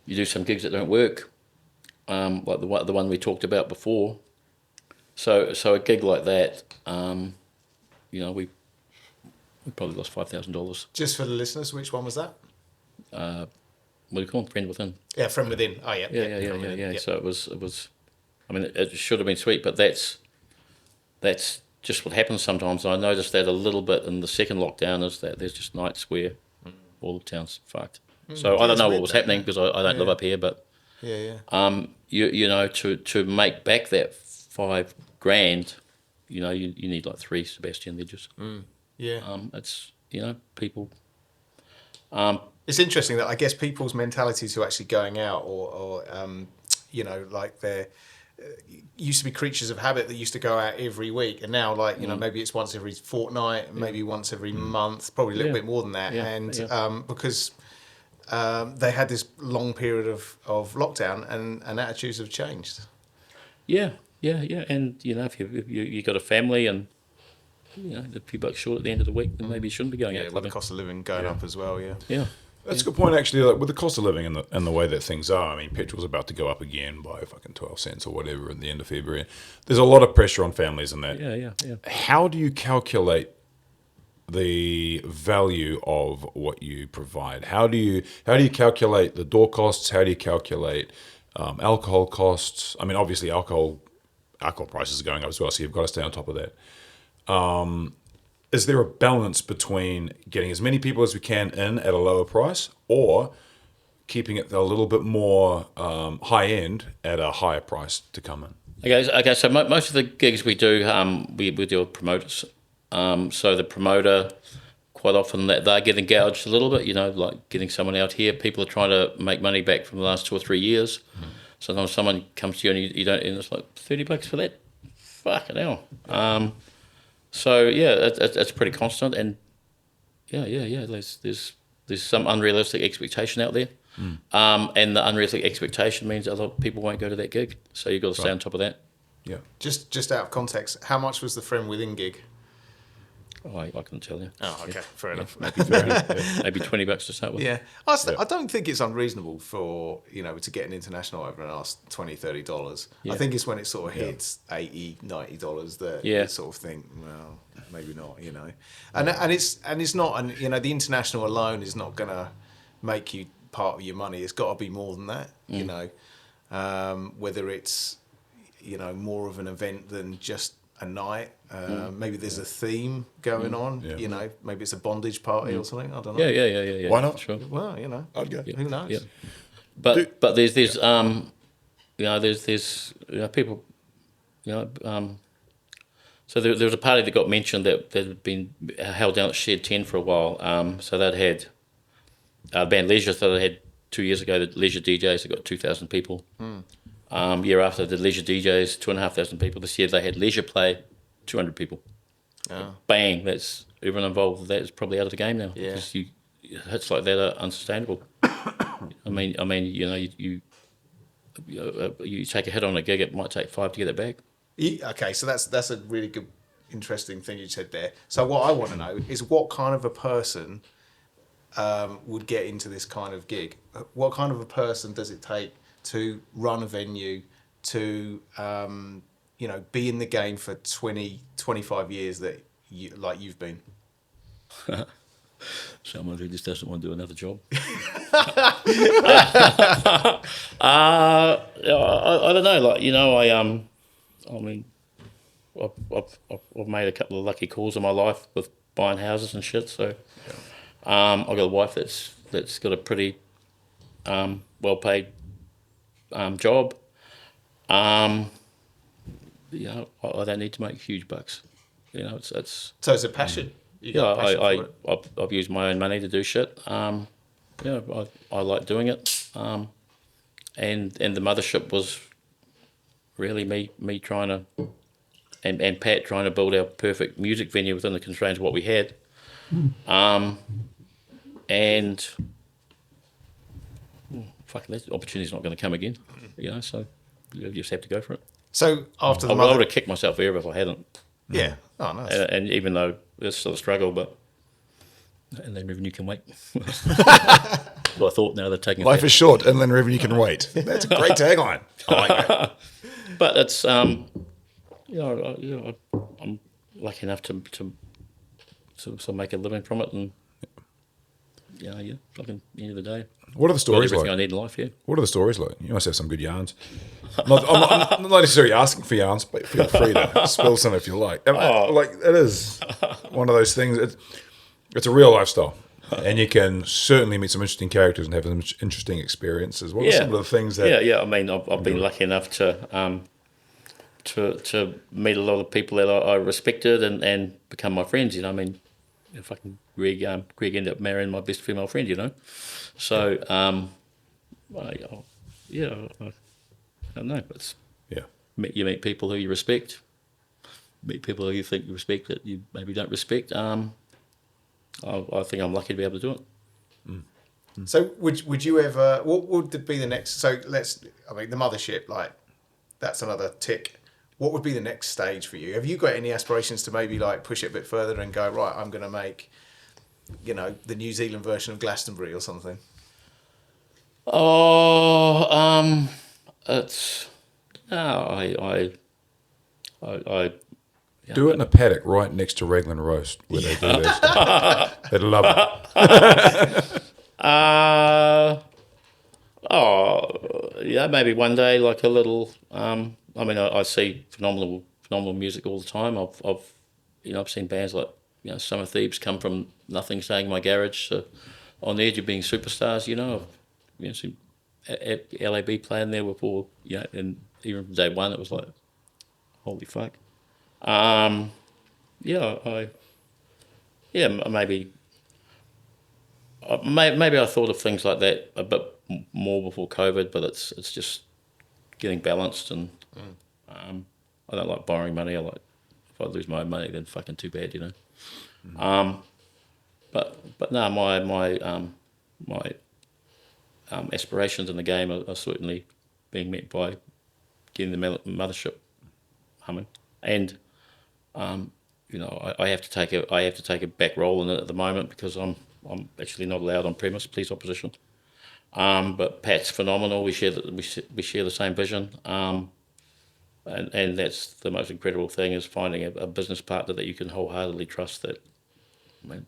do some gigs that don't work, like the one we talked about before. So a gig like that, we probably lost $5,000. Just for the listeners, which one was that? What do you call it? Friend Within. Yeah, Friend Within. Oh yeah. Yeah. So it was I mean, it should have been sweet, but that's just what happens sometimes. And I noticed that a little bit in the second lockdown is that there's just nights where all the town's fucked. So I don't know what was happening because I don't live up here, but you know, to make back that $5,000, you know, you need like 3 Sebastian ledgers. It's, you know, people. It's interesting that I guess people's mentality to actually going out or you know, like they're used to be creatures of habit that used to go out every week, and now, like, you know, maybe it's once every fortnight, maybe once every month, probably a little bit more than that, and because they had this long period of lockdown, and attitudes have changed. Yeah, and you know, if you got a family and you know a few bucks short at the end of the week, then maybe you shouldn't be going out. With the cost of living going up as well. Yeah. That's a good point, actually. Like, with the cost of living and the way that things are, I mean, petrol's about to go up again by fucking 12 cents or whatever at the end of February. There's a lot of pressure on families in that. Yeah. How do you calculate the value of what you provide? How do you calculate the door costs? How do you calculate alcohol costs? I mean, obviously, alcohol prices are going up as well, so you've got to stay on top of that. Is there a balance between getting as many people as we can in at a lower price, or keeping it a little bit more high end at a higher price to come in? Okay. So most of the gigs we do, we deal with promoters. So the promoter, quite often they're getting gouged a little bit. You know, like getting someone out here. People are trying to make money back from the last 2 or 3 years. Sometimes someone comes to you and you don't, and it's like $30 for that. Fucking hell. So yeah, it's pretty constant, and yeah. There's some unrealistic expectation out there, and the unrealistic expectation means a lot of people won't go to that gig. So you've got to stay on top of that. Yeah. Just out of context, how much was the Friend Within gig? Oh, I couldn't tell you. Oh, okay, fair enough. Maybe $20 to start with. Yeah, I don't think it's unreasonable for, you know, to get an international over and ask $20-$30. Yeah. I think it's when it sort of hits $80-$90 that you sort of think, well, maybe not, you know. And it's not, and you know, the international alone is not going to make you part of your money. It's got to be more than that, you know. Whether it's, you know, more of an event than just a night. Maybe there's a theme going on. You know, maybe it's a bondage party or something. I don't know. Yeah. Why not? Sure. Well, you know, I'd go. who knows? Yeah. But there's you know, there's you know, people, you know, so there was a party that got mentioned that had been held down at Shed 10 for a while. So they'd had the band Leisure. So they had 2 years ago the Leisure DJs that got 2,000 people. Year after the Leisure DJs, 2,500 people. This year they had Leisure Play, 200 people. Bang! That's everyone involved with that is probably out of the game now. Yeah. Because hits like that are unsustainable. I mean, you know, you take a hit on a gig, it might take 5 to get it back. Okay, so that's a really good, interesting thing you said there. So what I want to know is what kind of a person would get into this kind of gig? What kind of a person does it take to run a venue, to you know, be in the game for 20, 25 years that you've been? Someone who just doesn't want to do another job. I don't know. Like, you know, I mean, I've made a couple of lucky calls in my life with buying houses and shit. So, I've got a wife that's got a pretty well paid job. You know, I don't need to make huge bucks. You know, it's So it's a passion. You got a passion for it. I've used my own money to do shit. You know, I like doing it. And the Mothership was really me trying to, and Pat trying to build our perfect music venue within the constraints of what we had. And fucking that opportunity's not going to come again. You know, so you just have to go for it. So after the I would have kicked myself forever if I hadn't. Yeah. Oh, nice. And even though it's still a struggle, but inland revenue can wait. Well, I thought now they're taking Life is short, inland revenue can wait. That's a great tagline. I like that. But it's you know, I'm lucky enough to sort of make a living from it, and like at the end of the day, What are the stories everything like? I need in life. Yeah. What are the stories like? You must have some good yarns. I'm not necessarily asking for your answer, but feel free to spill some if you like. Like it is one of those things. It's a real lifestyle, and you can certainly meet some interesting characters and have some interesting experiences. What are some of the things that? Yeah. I mean, I've been lucky enough to meet a lot of people that I respected and become my friends. You know, I mean, fucking Greg ended up marrying my best female friend. You know, so I don't know. It's you meet people who you respect, meet people who you think you respect that you maybe don't respect. I think I'm lucky to be able to do it. So would you ever? What would be the next? So the Mothership, like that's another tick. What would be the next stage for you? Have you got any aspirations to maybe like push it a bit further and go, right, I'm going to make, the New Zealand version of Glastonbury or something? It's I Do it in a paddock right next to Raglan Roast where they do this. They'd love it. Maybe one day, like a little. I see phenomenal music all the time. I've seen bands like Summer Thieves come from nothing, staying in my garage, on the edge of being superstars. I've seen LAB playing there before. And even from day one, it was like, holy fuck. Maybe I thought of things like that a bit more before COVID, but it's just getting balanced, and I don't like borrowing money. I like, if I lose my own money, then fucking too bad, But no, my aspirations in the game are certainly being met by getting the Mothership humming, and I have to take a back role in it at the moment because I'm actually not allowed on premise, police opposition. But Pat's phenomenal. We share the same vision, and that's the most incredible thing, is finding a business partner that you can wholeheartedly trust. That, I'm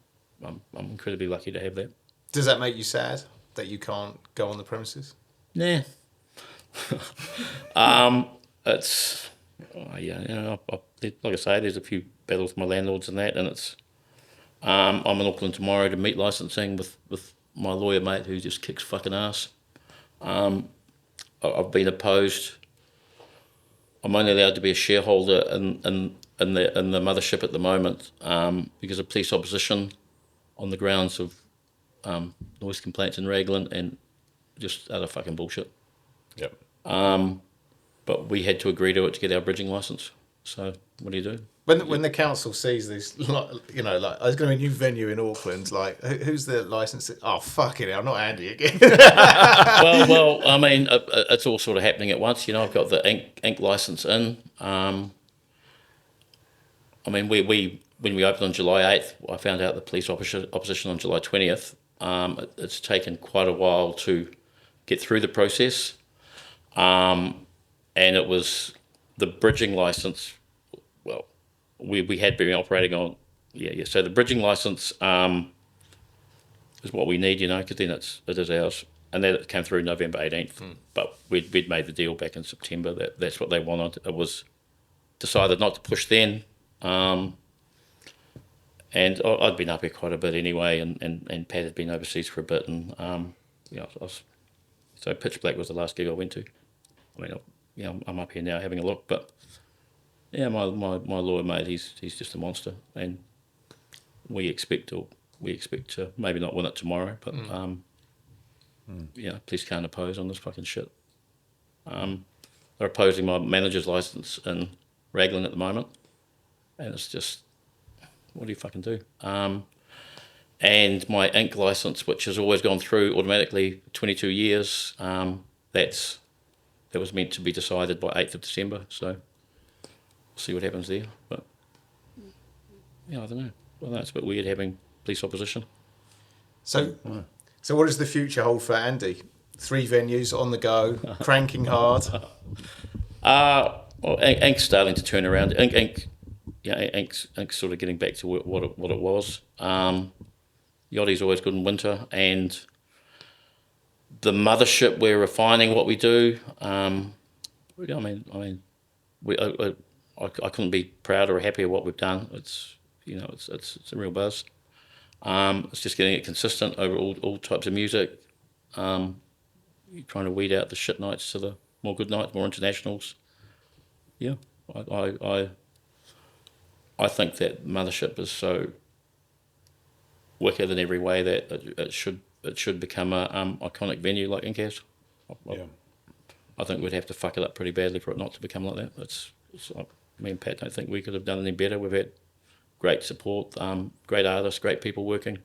incredibly lucky to have that. Does that make you sad that you can't go on the premises? Nah. It's like I say, there's a few battles with my landlords and that, and it's I'm in Auckland tomorrow to meet licensing with my lawyer mate who just kicks fucking ass. I've been opposed. I'm only allowed to be a shareholder in the Mothership at the moment because of police opposition on the grounds of noise complaints in Raglan and just utter fucking bullshit. Yep. But we had to agree to it to get our bridging license. So what do you do? When the council sees this, like there's going to be a new venue in Auckland, like who's the licensee? Oh, fucking hell, not Andy again. well, I mean, it's all sort of happening at once. I've got the ink license in. I mean, when we opened on July 8th, I found out the police opposition on July 20th. It's taken quite a while to get through the process. And it was the bridging license. Well, we had been operating on, So the bridging license is what we need, because then it is ours. And then it came through November 18th. But we'd made the deal back in September that's what they wanted. It was decided not to push then. And I'd been up here quite a bit anyway, and Pat had been overseas for a bit, and so Pitch Black was the last gig I went to. I mean, I'm up here now having a look, but my lawyer mate, he's just a monster, and we expect to maybe not win it tomorrow, but police can't oppose on this fucking shit. They're opposing my manager's license in Raglan at the moment, and it's just, what do you fucking do? And my ink license, which has always gone through automatically 22 years, that was meant to be decided by 8th of December, so we'll see what happens there. But, I don't know. Well, it's a bit weird having police opposition. So what does the future hold for Andy? 3 venues on the go, cranking hard? Ink's starting to turn around. Ink's sort of getting back to what it was. Yachty's always good in winter, and the Mothership, we're refining what we do. I mean, I couldn't be prouder or happier what we've done. It's it's a real buzz. It's just getting it consistent over all types of music. You're trying to weed out the shit nights to the more good nights, more internationals. Yeah, I think that Mothership is so wicked in every way that it should become a iconic venue like Ink has. I think we'd have to fuck it up pretty badly for it not to become like that. It's me and Pat don't think we could have done any better. We've had great support, great artists, great people working.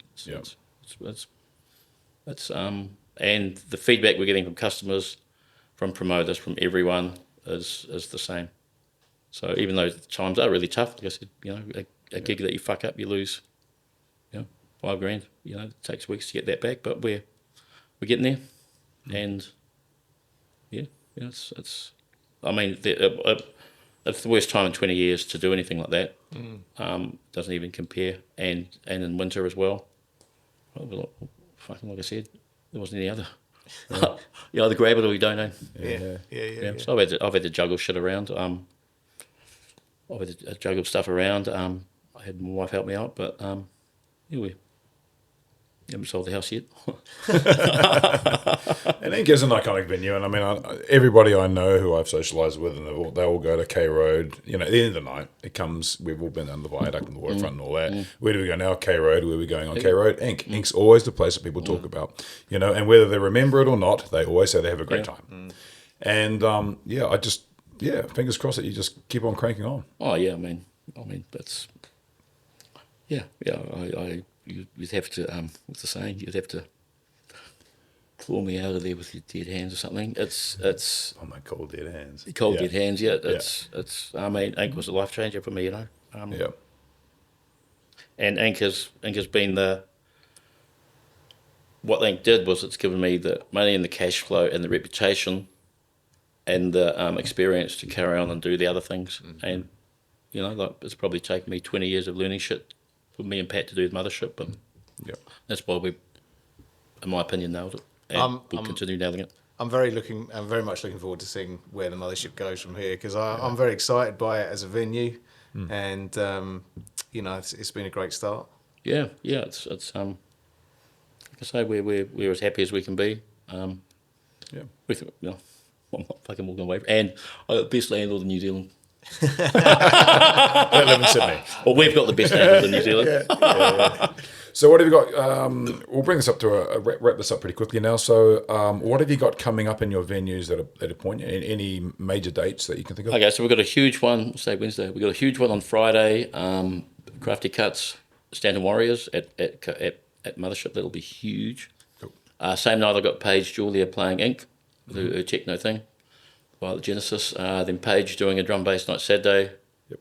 And the feedback we're getting from customers, from promoters, from everyone is the same. So even though times are really tough, like I said, a gig that you fuck up, you lose, $5,000. It takes weeks to get that back, but we're getting there, and it's. I mean, it's the worst time in 20 years to do anything like that. Doesn't even compare, and in winter as well. Fucking like I said, there wasn't any other. You either grab it or you don't know. Yeah. So I've had to juggle shit around. I've had to juggle stuff around. I had my wife help me out, but we haven't sold the house yet. And Ink is an iconic venue, and I mean, everybody I know who I've socialised with, and they all go to K Road. At the end of the night, it comes. We've all been under the viaduct and the waterfront and all that. Where do we go now? K Road. Where are we going on K Road? Ink. Ink's always the place that people talk about. And whether they remember it or not, they always say they have a great time. And fingers crossed that you just keep on cranking on. Oh yeah, I mean that's You'd have to what's the saying? You'd have to claw me out of there with your dead hands or something. It's oh my cold dead hands. Dead hands. Yeah, it's. I mean, Ink was a life changer for me. And Ink has been what Ink did was it's given me the money and the cash flow and the reputation and the experience to carry on and do the other things. And it's probably taken me 20 years of learning shit for me and Pat to do with Mothership, but that's why we, in my opinion, nailed it, and we'll continue nailing it. I'm very much looking forward to seeing where the Mothership goes from here, because I'm very excited by it as a venue, and it's been a great start. Yeah, it's like I say, we're as happy as we can be. I'm not fucking walking away. And best landlord in New Zealand. I live in Sydney. Well, we've got the best landlord in New Zealand. So what have you got? We'll bring this up to wrap this up pretty quickly now. So what have you got coming up in your venues that point you? Any major dates that you can think of? Okay, so we've got a huge one, say Wednesday. We've got a huge one on Friday, Crafty Cuts, Stanton Warriors at Mothership. That'll be huge. Cool. Same night I've got Paige Julia playing Ink, her techno thing. Well, Genesis, then Paige doing a drum bass night Saturday. Yep.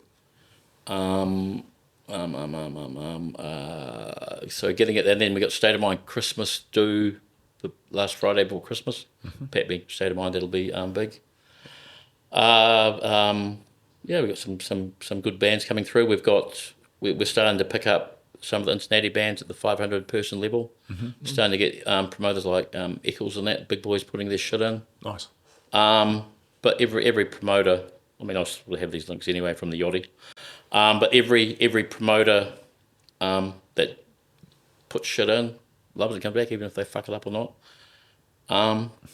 So getting it, and then we got State of Mind Christmas do the last Friday before Christmas. Pat being State of Mind, that'll be big. We've got some good bands coming through. We're starting to pick up some of the Cincinnati bands at the 500 person level. Starting to get promoters like Eccles and that, big boys putting their shit in. Nice. But every promoter, I mean, I'll have these links anyway from the Yachty. But every promoter that puts shit in loves to come back, even if they fuck it up or not.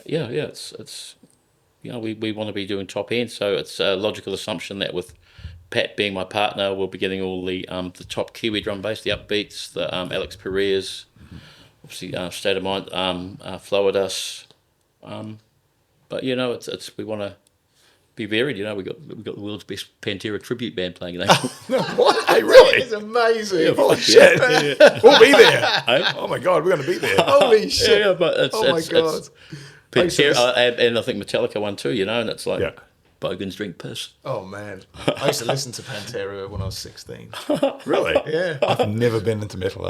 It's we want to be doing top end, so it's a logical assumption that with Pat being my partner, we'll be getting all the top Kiwi drum bass, the upbeats, the Alex Perez, obviously State of Mind, Flow at Us. But it's we want to be varied. We got the world's best Pantera tribute band playing in April. What? Hey, really? It's amazing. Yeah, holy shit! We'll be there. Oh my god, we're going to be there. Holy shit! Yeah, but it's my god. It's Pantera, and I think Metallica one too. And it's like bogans drink piss. Oh man, I used to listen to Pantera when I was 16. Really? Yeah. I've never been into metal.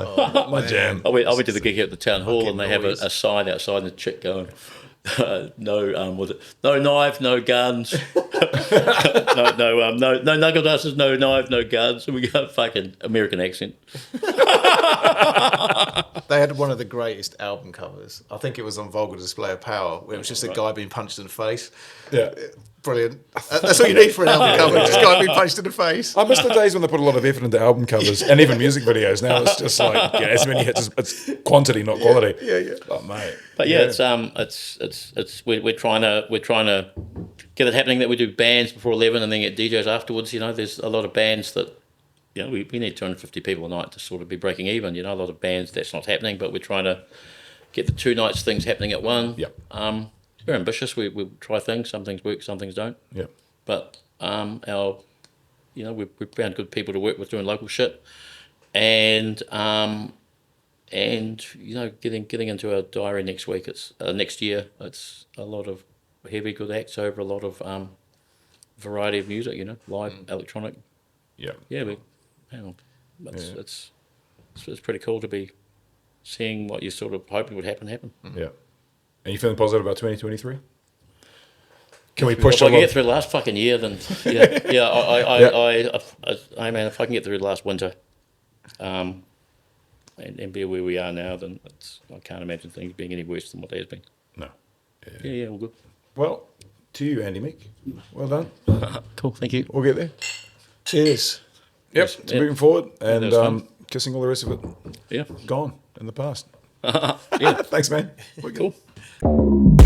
My jam. I went to the gig here at the town hall, and they have a sign outside, and the chick going, no knife, no guns, no knuckle dusters, no knife, no guns. And we got a fucking American accent. They had one of the greatest album covers. I think it was on Vulgar Display of Power, where it was just a guy being punched in the face. Yeah. Brilliant. That's all you need for an album cover, just a guy being punched in the face. I miss the days when they put a lot of effort into album covers and even music videos. Now it's just like, as many hits, it's quantity, not quality. Yeah. Oh, mate. But we're trying to get it happening that we do bands before 11 and then get DJs afterwards. You know, there's a lot of bands that, you know, we need 250 people a night to sort of be breaking even. You know, a lot of bands that's not happening, but we're trying to get the 2 nights things happening at one. Yep. We're ambitious. We try things. Some things work, some things don't. Yep. But we've found good people to work with doing local shit, and getting into our diary next week. It's next year. It's a lot of heavy good acts over a lot of variety of music. You know, live, electronic. Yeah. Yeah, it's pretty cool to be seeing what you sort of hoping would happen. Yeah. And you feeling positive about 2023? Can we push if I can along? get through the last fucking year, then man, if I can get through the last winter, and be where we are now, then I can't imagine things being any worse than what they has been. No. Yeah, all good. Well, to you, Andy Meek. Well done. Cool, thank you. We'll get there. Cheers. Yep. It's moving forward and that's fun. kissing all the rest of it. Yeah. Gone in the past. Yeah. Thanks, man. We're good. Cool.